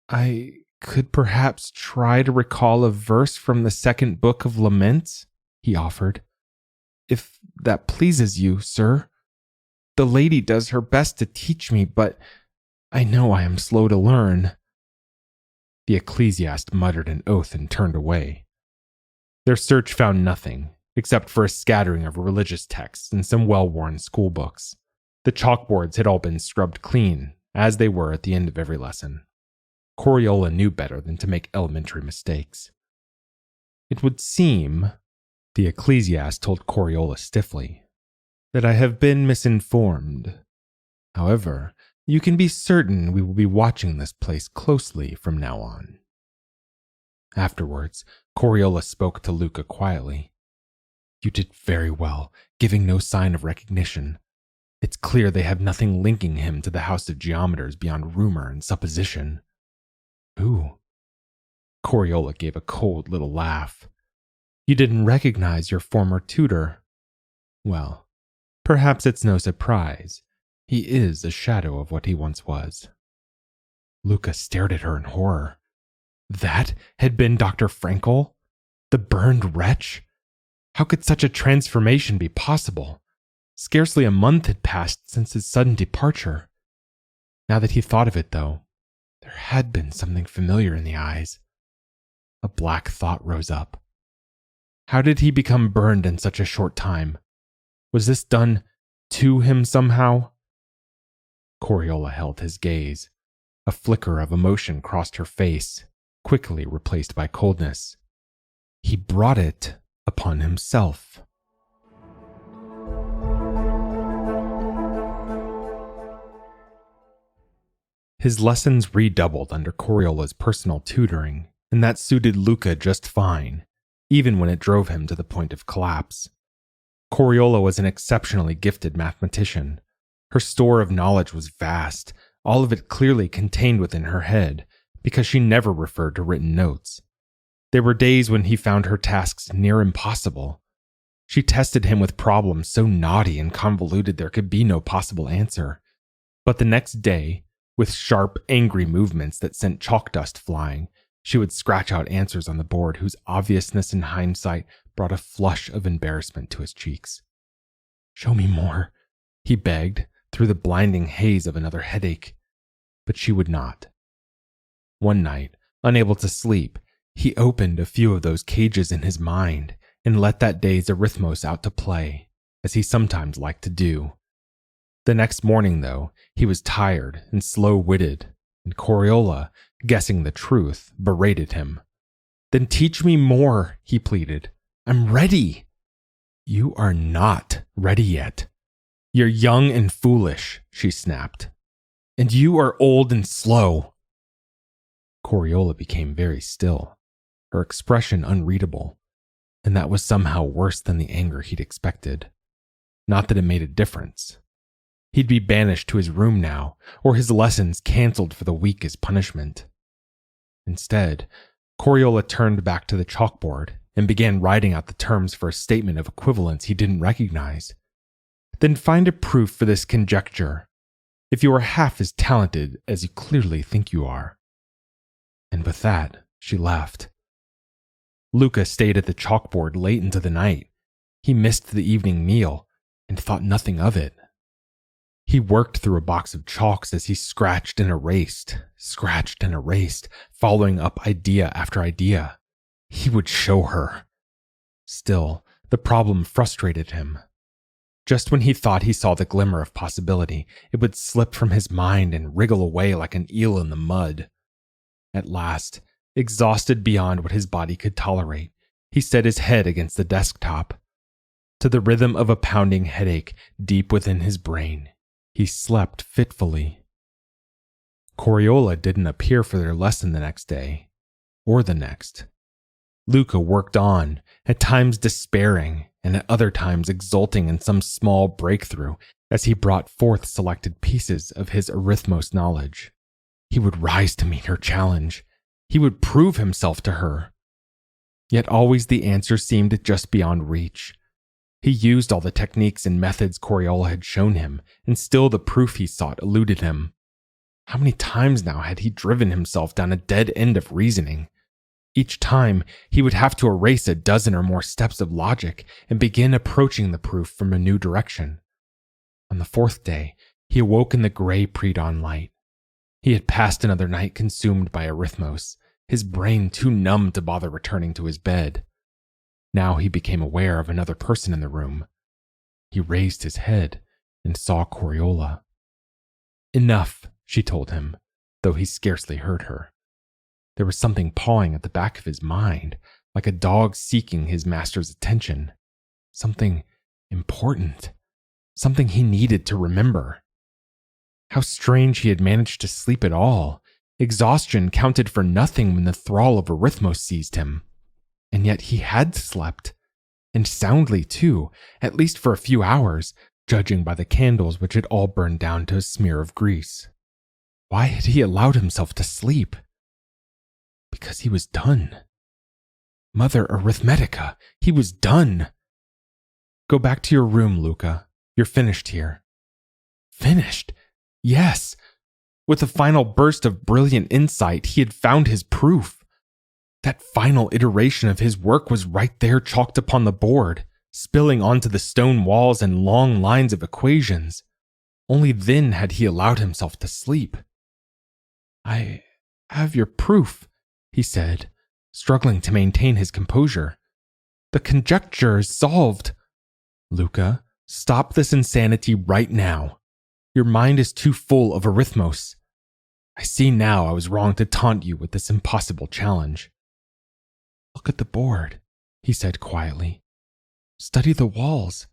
I could perhaps try to recall a verse from the second book of Laments, he offered. If that pleases you, sir. The lady does her best to teach me, but I know I am slow to learn. The Ecclesiast muttered an oath and turned away. Their search found nothing, except for a scattering of religious texts and some well-worn school books. The chalkboards had all been scrubbed clean, as they were at the end of every lesson. Coriola knew better than to make elementary mistakes. It would seem, the Ecclesiast told Coriola stiffly, that I have been misinformed. However, you can be certain we will be watching this place closely from now on. Afterwards, Coriola spoke to Luca quietly. You did very well, giving no sign of recognition. It's clear they have nothing linking him to the House of Geometers beyond rumor and supposition. Who? Coriola gave a cold little laugh. You didn't recognize your former tutor. Well, perhaps it's no surprise. He is a shadow of what he once was. Luca stared at her in horror. That had been Dr. Frankel? The burned wretch? How could such a transformation be possible? Scarcely a month had passed since his sudden departure. Now that he thought of it, though, there had been something familiar in the eyes. A black thought rose up. How did he become burned in such a short time? Was this done to him somehow? Coriola held his gaze. A flicker of emotion crossed her face, quickly replaced by coldness. He brought it upon himself. His lessons redoubled under Coriola's personal tutoring, and that suited Luca just fine, even when it drove him to the point of collapse. Coriola was an exceptionally gifted mathematician. Her store of knowledge was vast, all of it clearly contained within her head, because she never referred to written notes. There were days when he found her tasks near impossible. She tested him with problems so knotty and convoluted there could be no possible answer. But the next day, with sharp, angry movements that sent chalk dust flying, she would scratch out answers on the board whose obviousness in hindsight brought a flush of embarrassment to his cheeks. "Show me more," he begged, through the blinding haze of another headache. But she would not. One night, unable to sleep, he opened a few of those cages in his mind and let that day's arithmos out to play, as he sometimes liked to do. The next morning, though, he was tired and slow-witted, and Coriola, guessing the truth, berated him. "Then teach me more," he pleaded. "I'm ready." "You are not ready yet. You're young and foolish," she snapped. "And you are old and slow." Coriola became very still, her expression unreadable, and that was somehow worse than the anger he'd expected. Not that it made a difference. He'd be banished to his room now, or his lessons canceled for the week as punishment. Instead, Coriola turned back to the chalkboard and began writing out the terms for a statement of equivalence he didn't recognize. "Then find a proof for this conjecture, if you are half as talented as you clearly think you are." And with that, she left. Luca stayed at the chalkboard late into the night. He missed the evening meal and thought nothing of it. He worked through a box of chalks as he scratched and erased, following up idea after idea. He would show her. Still, the problem frustrated him. Just when he thought he saw the glimmer of possibility, it would slip from his mind and wriggle away like an eel in the mud. At last, exhausted beyond what his body could tolerate, he set his head against the desktop. To the rhythm of a pounding headache deep within his brain, he slept fitfully. Coriola didn't appear for their lesson the next day, or the next. Luca worked on, at times despairing, and at other times exulting in some small breakthrough as he brought forth selected pieces of his arithmos knowledge. He would rise to meet her challenge. He would prove himself to her. Yet always the answer seemed just beyond reach. He used all the techniques and methods Coriola had shown him, and still the proof he sought eluded him. How many times now had he driven himself down a dead end of reasoning? Each time, he would have to erase a dozen or more steps of logic and begin approaching the proof from a new direction. On the fourth day, he awoke in the gray pre-dawn light. He had passed another night consumed by arithmos, his brain too numb to bother returning to his bed. Now he became aware of another person in the room. He raised his head and saw Coriola. "Enough," she told him, though he scarcely heard her. There was something pawing at the back of his mind, like a dog seeking his master's attention. Something important. Something he needed to remember. How strange he had managed to sleep at all. Exhaustion counted for nothing when the thrall of arithmos seized him. And yet he had slept. And soundly, too, at least for a few hours, judging by the candles which had all burned down to a smear of grease. Why had he allowed himself to sleep? Because he was done. Mother Arithmetica, he was done. "Go back to your room, Luca. You're finished here." Finished? Yes. With a final burst of brilliant insight, he had found his proof. That final iteration of his work was right there chalked upon the board, spilling onto the stone walls and long lines of equations. Only then had he allowed himself to sleep. "I have your proof," he said, struggling to maintain his composure. "The conjecture is solved." "Luca, stop this insanity right now. Your mind is too full of arithmos. I see now I was wrong to taunt you with this impossible challenge." "Look at the board," he said quietly. "Study the walls.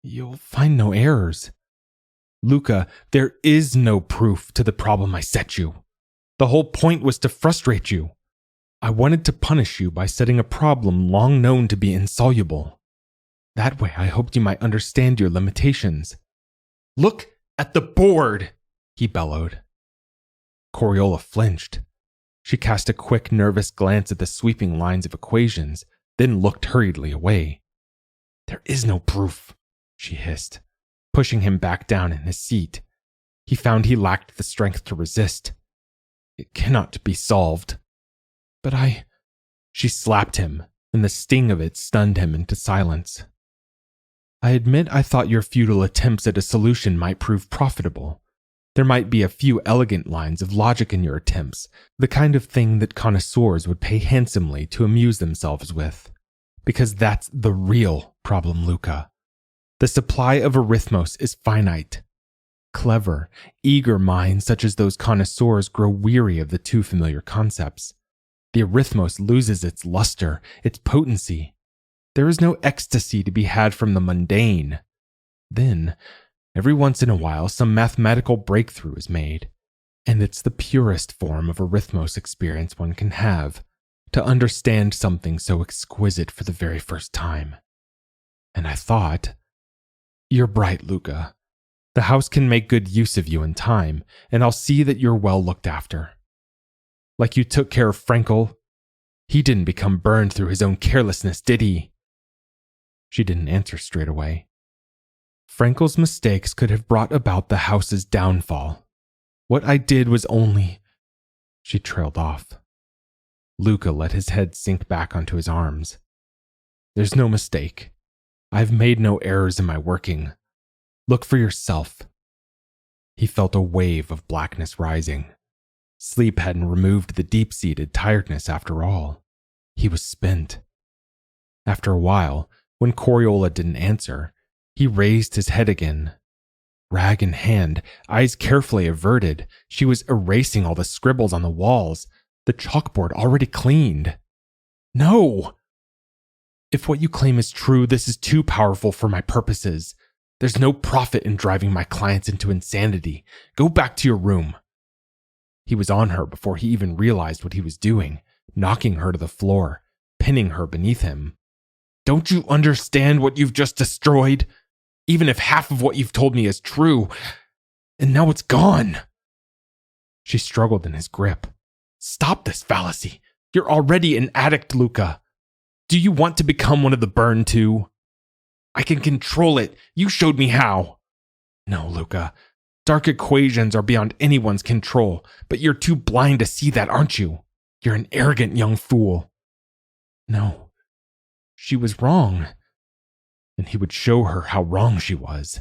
You'll find no errors." "Luca, there is no proof to the problem I set you. The whole point was to frustrate you. I wanted to punish you by setting a problem long known to be insoluble. That way I hoped you might understand your limitations." "Look at the board!" he bellowed. Coriola flinched. She cast a quick, nervous glance at the sweeping lines of equations, then looked hurriedly away. "There is no proof," she hissed, pushing him back down in his seat. He found he lacked the strength to resist. "It cannot be solved." "But She slapped him, and the sting of it stunned him into silence. "I admit I thought your futile attempts at a solution might prove profitable. There might be a few elegant lines of logic in your attempts, the kind of thing that connoisseurs would pay handsomely to amuse themselves with. Because that's the real problem, Luca. The supply of arithmos is finite. Clever, eager minds such as those connoisseurs grow weary of the too familiar concepts. The arithmos loses its luster, its potency. There is no ecstasy to be had from the mundane. Then, every once in a while, some mathematical breakthrough is made, and it's the purest form of arithmos experience one can have, to understand something so exquisite for the very first time. And I thought, you're bright, Luca. The house can make good use of you in time, and I'll see that you're well looked after. Like you took care of Frankel. He didn't become burned through his own carelessness, did he?" She didn't answer straight away. "Frankel's mistakes could have brought about the house's downfall. What I did was only—" She trailed off. Luca let his head sink back onto his arms. "There's no mistake. I've made no errors in my working. Look for yourself." He felt a wave of blackness rising. Sleep hadn't removed the deep-seated tiredness after all. He was spent. After a while, when Coriola didn't answer, he raised his head again. Rag in hand, eyes carefully averted, she was erasing all the scribbles on the walls, the chalkboard already cleaned. "No! If what you claim is true, this is too powerful for my purposes. There's no profit in driving my clients into insanity. Go back to your room." He was on her before he even realized what he was doing, knocking her to the floor, pinning her beneath him. "Don't you understand what you've just destroyed? Even if half of what you've told me is true, and now it's gone." She struggled in his grip. "Stop this fallacy. You're already an addict, Luca. Do you want to become one of the burned too? I can control it. You showed me how." "No, Luca. Dark equations are beyond anyone's control, but you're too blind to see that, aren't you? You're an arrogant young fool." "No, she was wrong." And he would show her how wrong she was.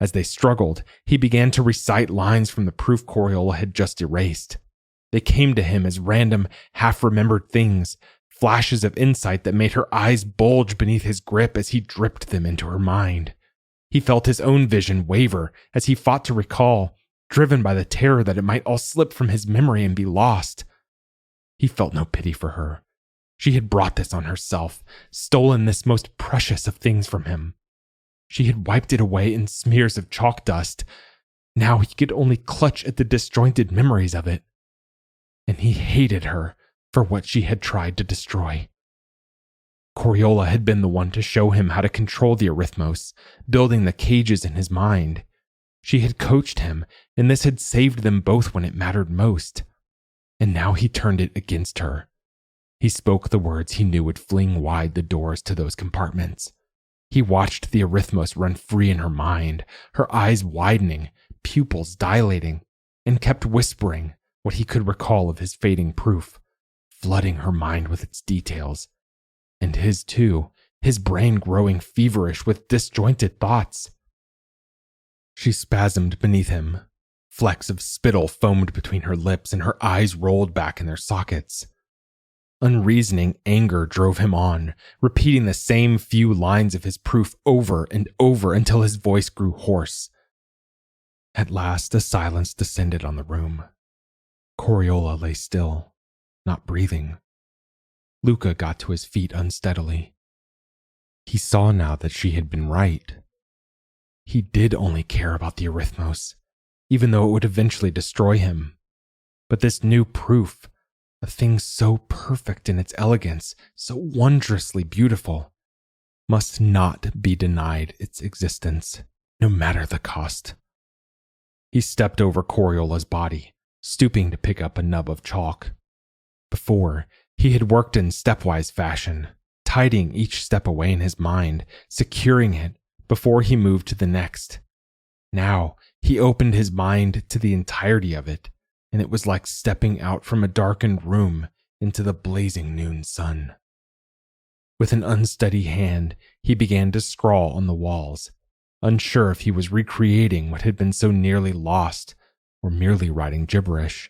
As they struggled, he began to recite lines from the proof Coriola had just erased. They came to him as random, half-remembered things, flashes of insight that made her eyes bulge beneath his grip as he dripped them into her mind. He felt his own vision waver as he fought to recall, driven by the terror that it might all slip from his memory and be lost. He felt no pity for her. She had brought this on herself, stolen this most precious of things from him. She had wiped it away in smears of chalk dust. Now he could only clutch at the disjointed memories of it. And he hated her for what she had tried to destroy. Coriola had been the one to show him how to control the arithmos, building the cages in his mind. She had coached him, and this had saved them both when it mattered most. And now he turned it against her. He spoke the words he knew would fling wide the doors to those compartments. He watched the arithmos run free in her mind, her eyes widening, pupils dilating, and kept whispering what he could recall of his fading proof, flooding her mind with its details. And his too, his brain growing feverish with disjointed thoughts. She spasmed beneath him. Flecks of spittle foamed between her lips and her eyes rolled back in their sockets. Unreasoning anger drove him on, repeating the same few lines of his proof over and over until his voice grew hoarse. At last, a silence descended on the room. Coriola lay still, not breathing. Luca got to his feet unsteadily. He saw now that she had been right. He did only care about the Arithmos, even though it would eventually destroy him. But this new proof, a thing so perfect in its elegance, so wondrously beautiful, must not be denied its existence, no matter the cost. He stepped over Coriola's body, stooping to pick up a nub of chalk. Before, he had worked in stepwise fashion, tidying each step away in his mind, securing it before he moved to the next. Now, he opened his mind to the entirety of it, and it was like stepping out from a darkened room into the blazing noon sun. With an unsteady hand, he began to scrawl on the walls, unsure if he was recreating what had been so nearly lost or merely writing gibberish.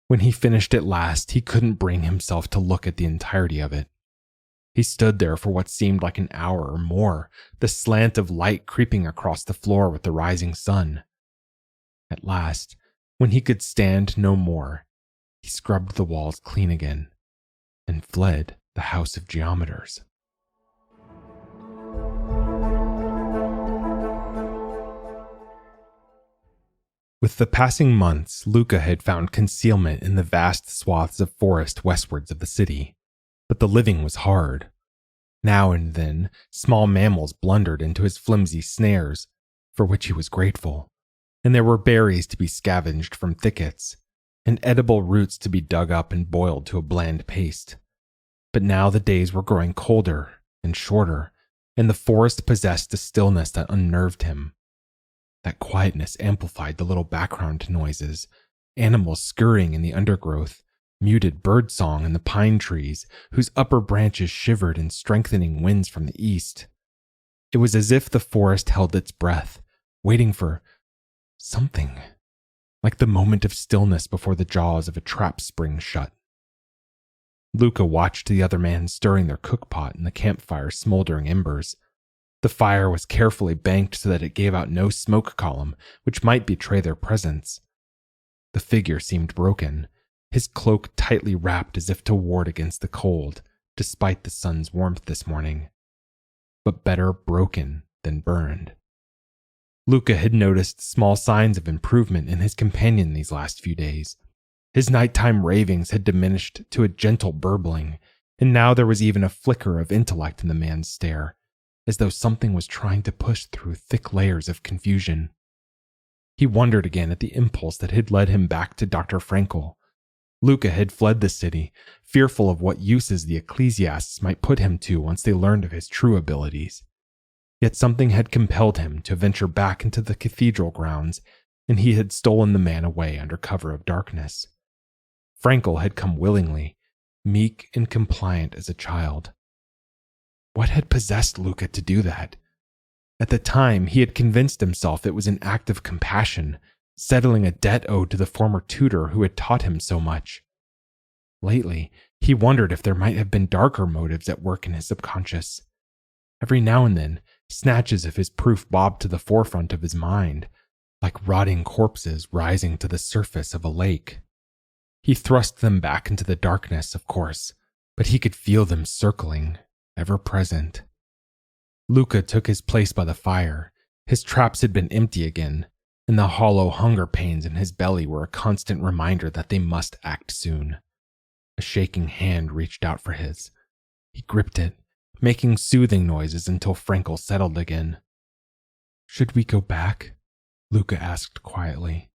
When he finished at last, he couldn't bring himself to look at the entirety of it. He stood there for what seemed like an hour or more, the slant of light creeping across the floor with the rising sun. At last, when he could stand no more, he scrubbed the walls clean again and fled the House of Geometers. With the passing months, Luca had found concealment in the vast swaths of forest westwards of the city, but the living was hard. Now and then, small mammals blundered into his flimsy snares, for which he was grateful, and there were berries to be scavenged from thickets, and edible roots to be dug up and boiled to a bland paste. But now the days were growing colder and shorter, and the forest possessed a stillness that unnerved him. That quietness amplified the little background noises, animals scurrying in the undergrowth, muted birdsong in the pine trees, whose upper branches shivered in strengthening winds from the east. It was as if the forest held its breath, waiting for something, like the moment of stillness before the jaws of a trap spring shut. Luca watched the other man stirring their cookpot in the campfire's smoldering embers. The fire was carefully banked so that it gave out no smoke column, which might betray their presence. The figure seemed broken, his cloak tightly wrapped as if to ward against the cold, despite the sun's warmth this morning. But better broken than burned. Luca had noticed small signs of improvement in his companion these last few days. His nighttime ravings had diminished to a gentle burbling, and now there was even a flicker of intellect in the man's stare, as though something was trying to push through thick layers of confusion. He wondered again at the impulse that had led him back to Dr. Frankel. Luca had fled the city, fearful of what uses the Ecclesiasts might put him to once they learned of his true abilities. Yet something had compelled him to venture back into the cathedral grounds, and he had stolen the man away under cover of darkness. Frankel had come willingly, meek and compliant as a child. What had possessed Luca to do that? At the time, he had convinced himself it was an act of compassion, settling a debt owed to the former tutor who had taught him so much. Lately, he wondered if there might have been darker motives at work in his subconscious. Every now and then, snatches of his proof bobbed to the forefront of his mind, like rotting corpses rising to the surface of a lake. He thrust them back into the darkness, of course, but he could feel them circling, ever present. Luca took his place by the fire. His traps had been empty again, and the hollow hunger pains in his belly were a constant reminder that they must act soon. A shaking hand reached out for his. He gripped it, making soothing noises until Frankel settled again. "Should we go back?" Luca asked quietly.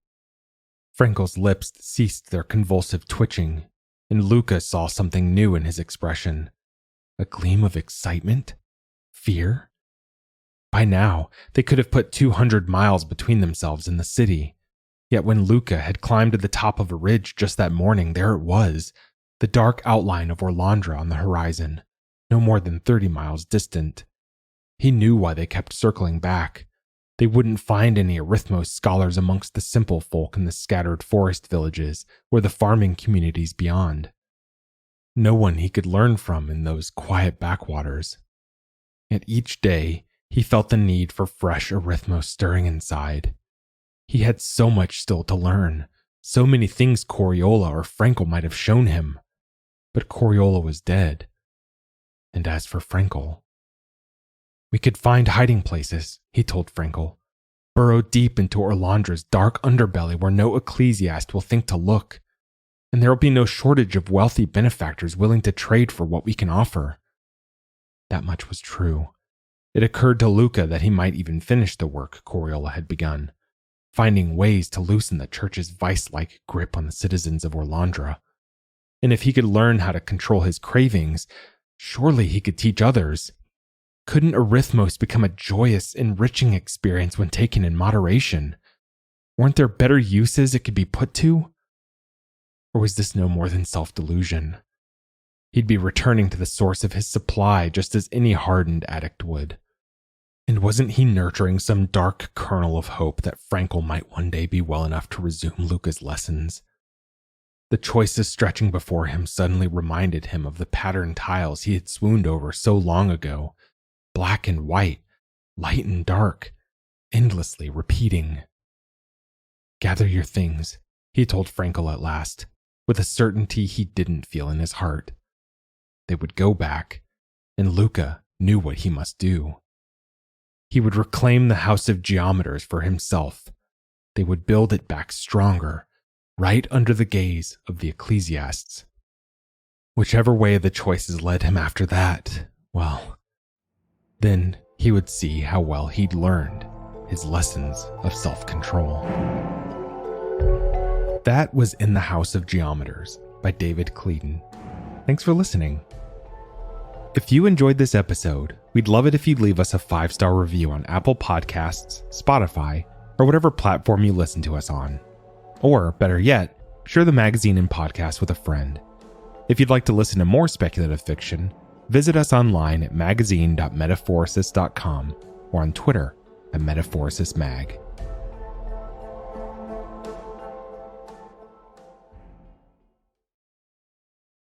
Frankel's lips ceased their convulsive twitching, and Luca saw something new in his expression. A gleam of excitement? Fear? By now, they could have put 200 miles between themselves and the city. Yet when Luca had climbed to the top of a ridge just that morning, there it was, the dark outline of Orlandra on the horizon, no more than 30 miles distant. He knew why they kept circling back. They wouldn't find any Arithmos scholars amongst the simple folk in the scattered forest villages or the farming communities beyond. No one he could learn from in those quiet backwaters. Yet each day, he felt the need for fresh Arithmos stirring inside. He had so much still to learn, so many things Coriola or Frankel might have shown him. But Coriola was dead. And as for Frankel, "We could find hiding places," he told Frankel. "Burrow deep into Orlandra's dark underbelly where no Ecclesiast will think to look. And there will be no shortage of wealthy benefactors willing to trade for what we can offer." That much was true. It occurred to Luca that he might even finish the work Coriola had begun, finding ways to loosen the church's vice-like grip on the citizens of Orlandra. And if he could learn how to control his cravings, surely he could teach others. Couldn't Arithmos become a joyous, enriching experience when taken in moderation? Weren't there better uses it could be put to? Or was this no more than self-delusion? He'd be returning to the source of his supply just as any hardened addict would. And wasn't he nurturing some dark kernel of hope that Frankel might one day be well enough to resume Luca's lessons? The choices stretching before him suddenly reminded him of the patterned tiles he had swooned over so long ago, black and white, light and dark, endlessly repeating. "Gather your things," he told Frankel at last, with a certainty he didn't feel in his heart. They would go back, and Luca knew what he must do. He would reclaim the House of Geometers for himself. They would build it back stronger, right under the gaze of the Ecclesiasts. Whichever way the choices led him after that, well, then he would see how well he'd learned his lessons of self-control. That was In the House of Geometers by David Cleden. Thanks for listening. If you enjoyed this episode, we'd love it if you'd leave us a 5-star review on Apple Podcasts, Spotify, or whatever platform you listen to us on. Or, better yet, share the magazine and podcast with a friend. If you'd like to listen to more speculative fiction, visit us online at magazine.metaphorosis.com or on Twitter at MetaphorisisMag.